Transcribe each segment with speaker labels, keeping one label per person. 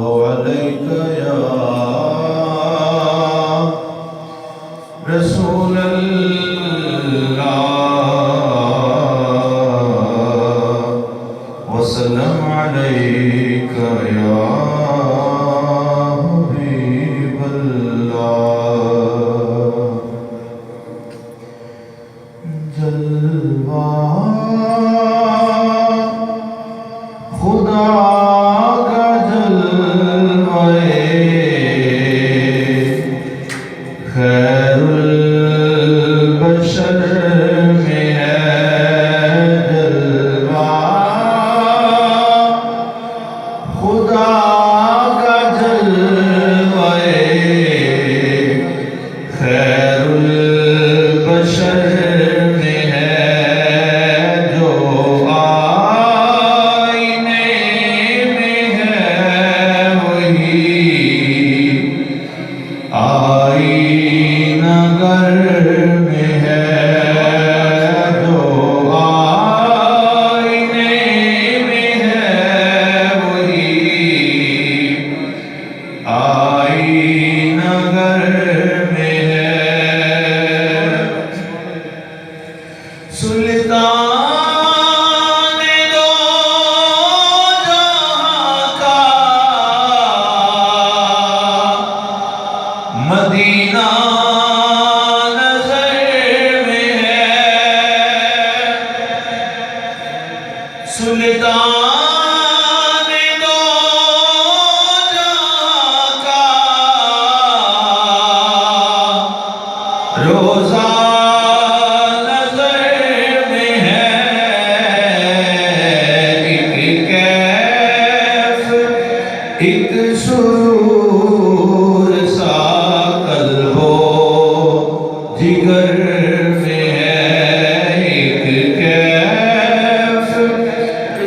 Speaker 1: अलैक या रसूल अल्लाह वसल्लम अलैक या हबीब अल्लाह। जलवा खुदा का जलवाए खैरुल बशर में है जलवा खुदा का जलवाए खैरुल बशर में है जो आईने में है वही आईना घर में है जो आईने में है वही आईना घर में है। सुल्तान दो जहां का मदीना नजर में है। सुल्तान दो जहां का रोजा नजर में है। एक कैफ एक सुरूर सा कल्बो जिगर में है। एक कैफ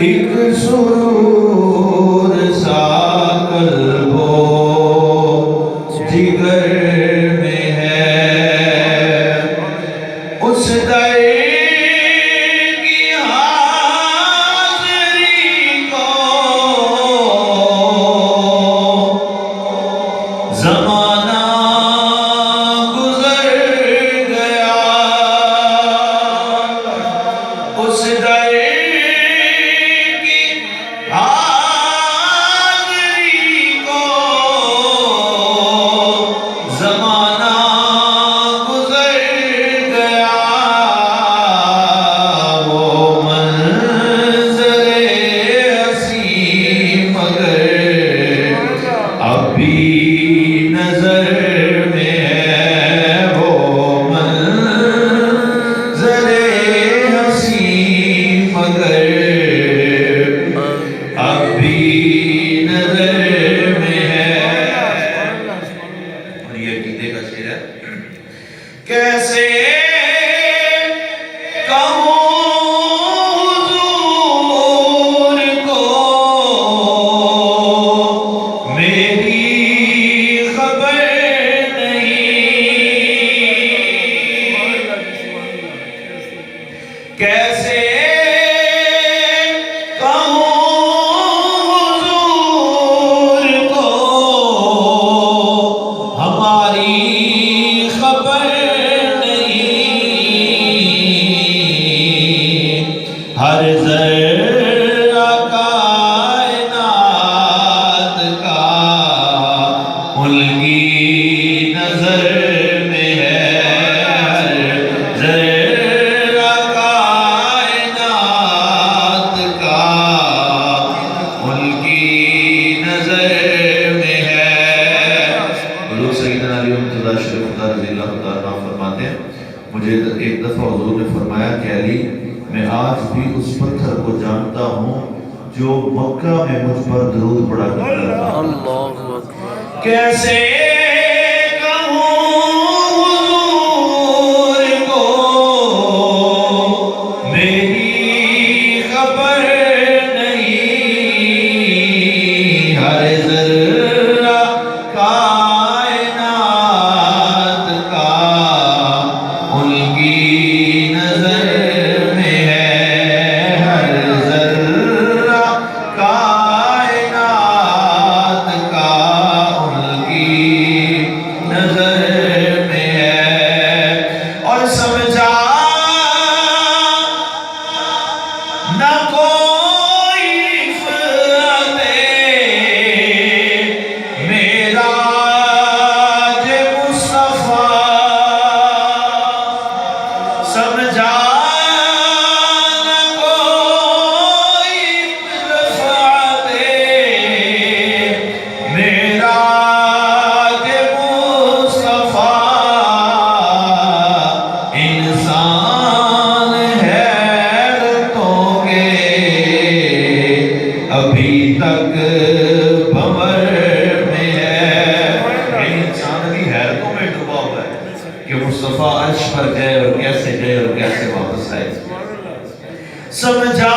Speaker 1: एक सुरूर सा कल्बो जिगर में है। उस दर की हाज़िरी को ज़माना गुज़र गया। उस दर की हाज़िरी को ज़माना गुज़र गया। वो मंज़रे हसी मगर अभी नजर में है। वो मंज़रे हसी मगर अभी नजर में है। और ये अकीदे का शेर है। कैसे कहूँ हुज़ूर को मेरी खबर नहीं। कैसे कहूँ हुज़ूर को हमारी खबर नहीं। हर ज़र्रा कायनात का उनकी नजर में है। हर ज़र्रा कायनात का उनकी नजर में है। हुज़ूर सैयदना अली मुर्तज़ा शरीफ खुदा रज़ियल्लाहु तआला अन्हु फरमाते हैं, मुझे एक दफ़ा हुज़ूर ने फरमाया कि अली, मैं आज भी उस पत्थर को जानता हूँ जो मक्का में मुझ पर दरूद पड़ा करता था। कैसे कहूँ हुज़ूर को मेरी खबर नहीं। हर ज़र्रा कायनात का उनकी नजर में है। हर ज़र्रा कायनात पर गए और कैसे गए और कैसे वापस आए। समझा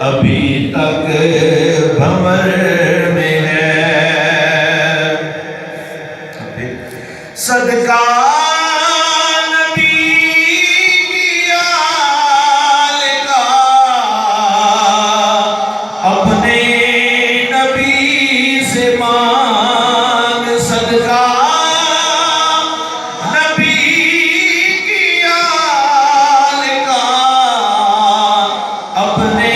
Speaker 1: अभी तक भंवर में है। सदका नबी की आल का, अपने नबी से मांग सदका नबी की आल का, अपने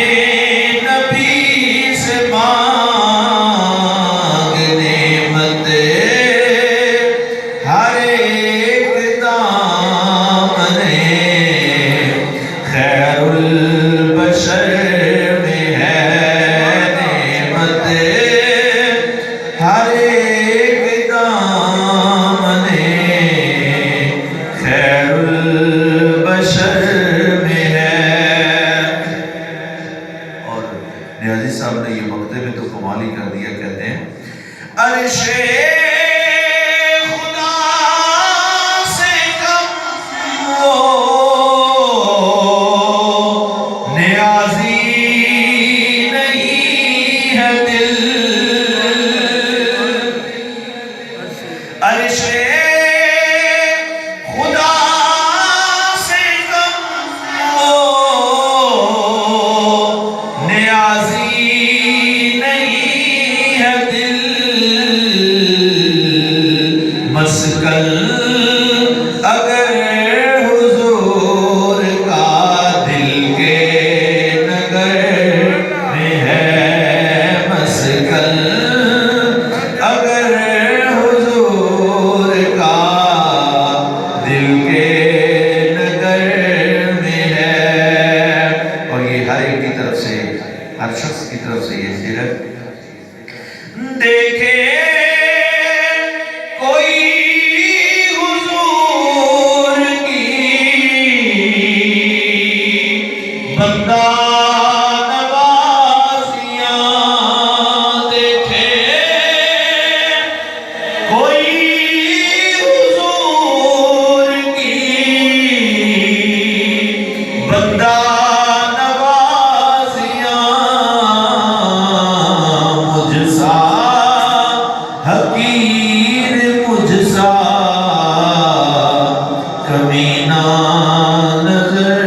Speaker 1: न्याजी साहब ने ये मकते में तो कमाल ही कर दिया। कहते हैं अर्शे खुदा से कम वो न्याजी नहीं है दिल। अर्शे खुदा से कम वो न्याजी मस्कल अगर हुजूर का दिल के नगर में है। मस्कल अगर हुजूर का दिल के नगर में है। और ये हर एक की तरफ से, हर शख्स की तरफ से ये शेर है। देखे बंदा नवाज़ियाँ देखे, कोई हुजूर की बंदा नवाज़ियाँ, मुझसा हकीर मुझसा कमीना नजर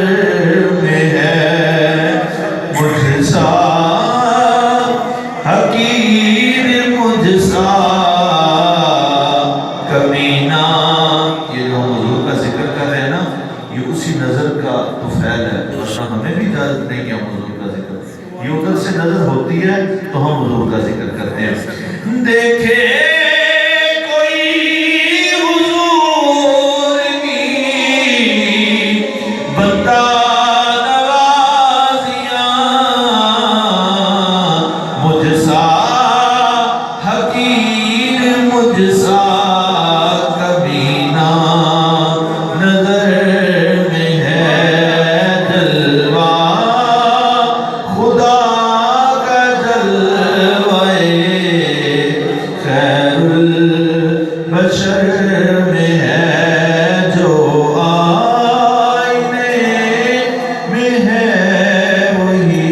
Speaker 1: हकीर मुझसा कमीना। ये जो हम हुजूर का जिक्र कर रहे हैं ना, ये उसी नजर का तो फैल है। वरना हमें भी इजाजत नहीं कि हम हुजूर का जिक्र, ये उधर से नजर होती है तो हम हुजूर का जिक्र करते हैं। देखे कोई हुजूर की बंदा मुझसा हकीर मुझसा कमीना नजर में है। जलवा खुदा का जलवाए खैरुल बशर में है। जो आईने में है वही